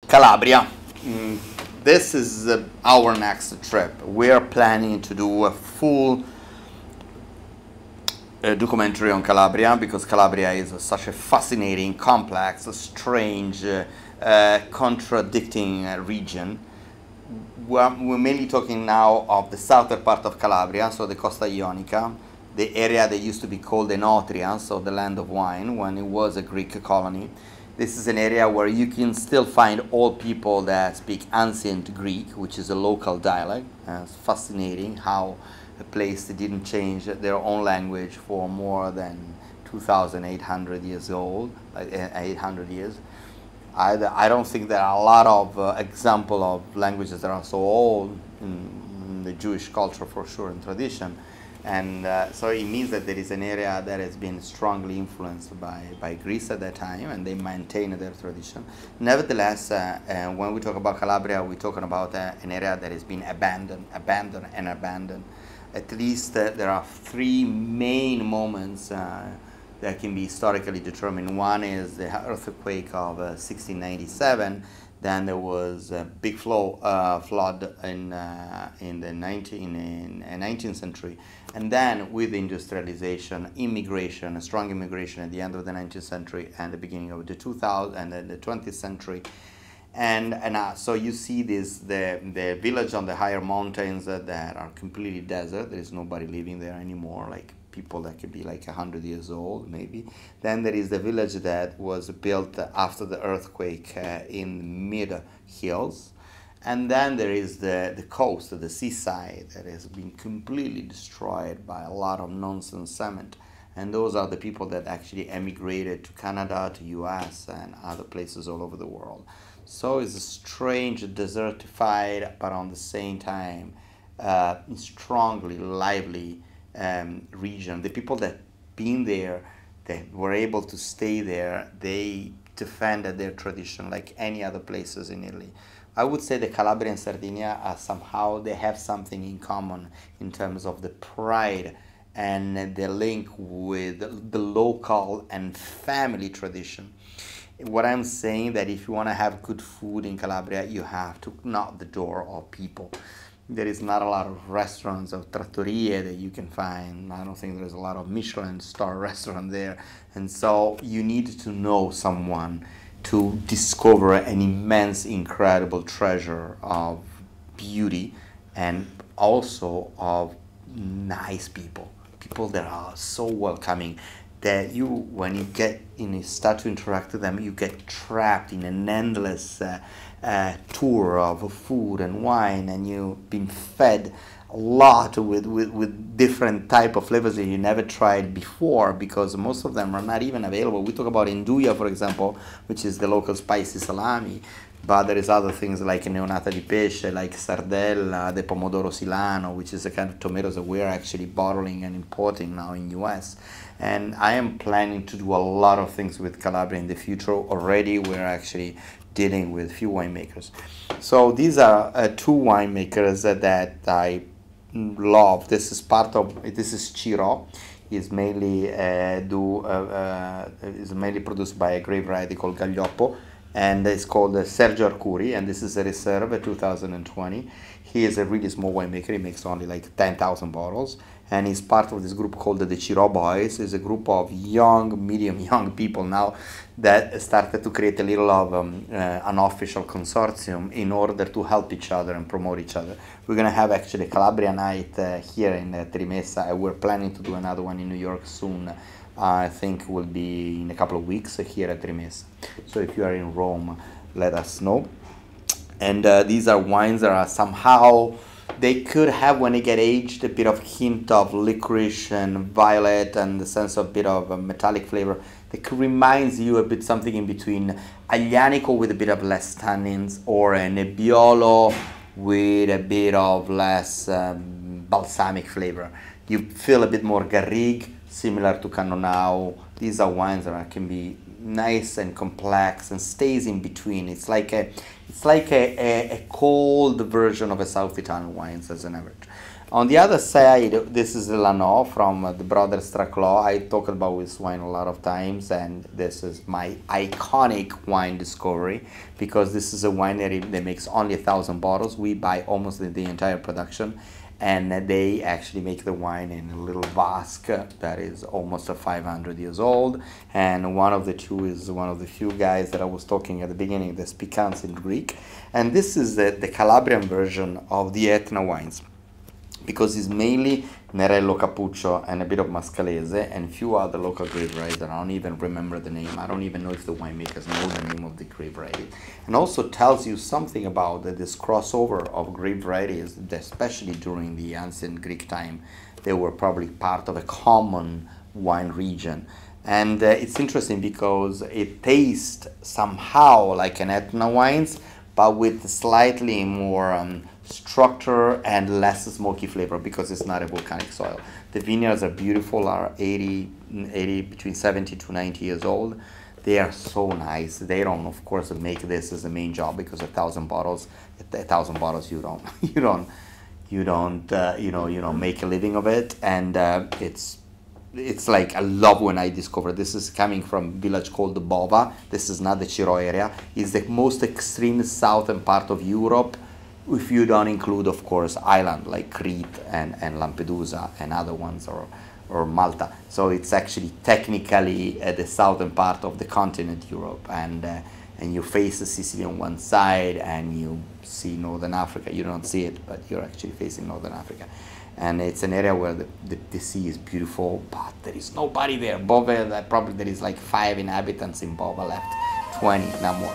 Calabria. Mm, this is our next trip. We are planning to do a full documentary on Calabria because Calabria is such a fascinating, complex, strange, contradicting region. We're mainly talking now of the southern part of Calabria, so the Costa Ionica, the area that used to be called Enotria, so the land of wine, when it was a Greek colony. This is an area where you can still find all people that speak ancient Greek, which is a local dialect. It's fascinating how a place that didn't change their own language for more than 2,800 years old, like 800 years. I don't think there are a lot of example of languages that are so old in the Jewish culture for sure and tradition. And so it means that there is an area that has been strongly influenced by Greece at that time, and they maintain their tradition. Nevertheless, when we talk about Calabria, we're talking about an area that has been abandoned. At least there are three main moments that can be historically determined. One is the earthquake of 1697. Then there was a big flood in the 19th century. And then with industrialization, immigration, a strong immigration at the end of the 19th century and the beginning of the 2000 and the 20th century. So you see the village on the higher mountains that are completely desert. There is nobody living there anymore, like people that could be like 100 years old maybe. Then there is the village that was built after the earthquake in mid hills. And then there is the coast, the seaside, that has been completely destroyed by a lot of nonsense cement. And those are the people that actually emigrated to Canada, to US, and other places all over the world. So it's a strange, desertified, but on the same time, strongly lively region. The people that been there, that were able to stay there, they defended their tradition like any other places in Italy. I would say the Calabria and Sardinia are somehow, they have something in common in terms of the pride and the link with the local and family tradition. What I'm saying that if you want to have good food in Calabria, you have to knock the door of people. There is not a lot of restaurants or trattorie that you can find. I don't think there's a lot of Michelin star restaurant there. And so you need to know someone to discover an immense, incredible treasure of beauty and also of nice people. People that are so welcoming that you, when you start to interact with them, you get trapped in an endless tour of food and wine, and you've been fed a lot with different type of flavors that you never tried before, because most of them are not even available. We talk about Nduja, for example, which is the local spicy salami, but there is other things like neonata di pesce, like sardella, the pomodoro silano, which is a kind of tomatoes that we're actually bottling and importing now in US. And I am planning to do a lot of things with Calabria in the future. Already we're actually dealing with few winemakers. So these are two winemakers that I love. This is Ciro. Is mainly is mainly produced by a grape variety called Gaglioppo, and it's called Sergio Arcuri, and this is a Reserve 2020. He is a really small winemaker. He makes only like 10,000 bottles, and he's part of this group called the Ciro Boys. It's a group of medium young people now that started to create a little of an official consortium in order to help each other and promote each other. We're going to have actually a Calabria night here in Trimessa, and we're planning to do another one in New York soon. I think will be in a couple of weeks here at Trimessa. So if you are in Rome, let us know. And these are wines that are somehow, they could have, when they get aged, a bit of hint of licorice and violet and the sense of a bit of a metallic flavor. That could reminds you a bit something in between Aglianico with a bit of less tannins, or a Nebbiolo with a bit of less balsamic flavor. You feel a bit more Garrigue, similar to Cannonau. These are wines that can be nice and complex and stays in between. It's like a cold version of a South Italian wines as an average. On the other side, this is the Lanao from the brother Straclaw. I talked about this wine a lot of times, and this is my iconic wine discovery because this is a winery that makes only 1,000 bottles. We buy almost the entire production, and they actually make the wine in a little Vasque that is almost 500 years old. And one of the two is one of the few guys that I was talking at the beginning that speaks in Greek. And this is the Calabrian version of the Etna wines, because it's mainly Nerello Cappuccio and a bit of Mascalese and a few other local grape varieties that I don't even remember the name. I don't even know if the winemakers know the name of the grape variety. And also tells you something about this crossover of grape varieties, especially during the ancient Greek time. They were probably part of a common wine region. And it's interesting because it tastes somehow like an Etna wines, but with slightly more structure and less smoky flavor because it's not a volcanic soil. The vineyards are beautiful, are 80 between 70 to 90 years old. They are so nice. They don't, of course, make this as the main job because 1,000 bottles, you don't make a living of it. And it's like, I love when I discover this is coming from a village called Bova. This is not the Ciro area. It's the most extreme southern part of Europe, if you don't include, of course, island like Crete and Lampedusa and other ones, or Malta. So it's actually technically the southern part of the continent Europe, and you face the Sicily on one side and you see Northern Africa. You don't see it, but you're actually facing Northern Africa. And it's an area where the sea is beautiful, but there is nobody there. Bova, probably there is like 5 inhabitants in Bova left, 20, not more.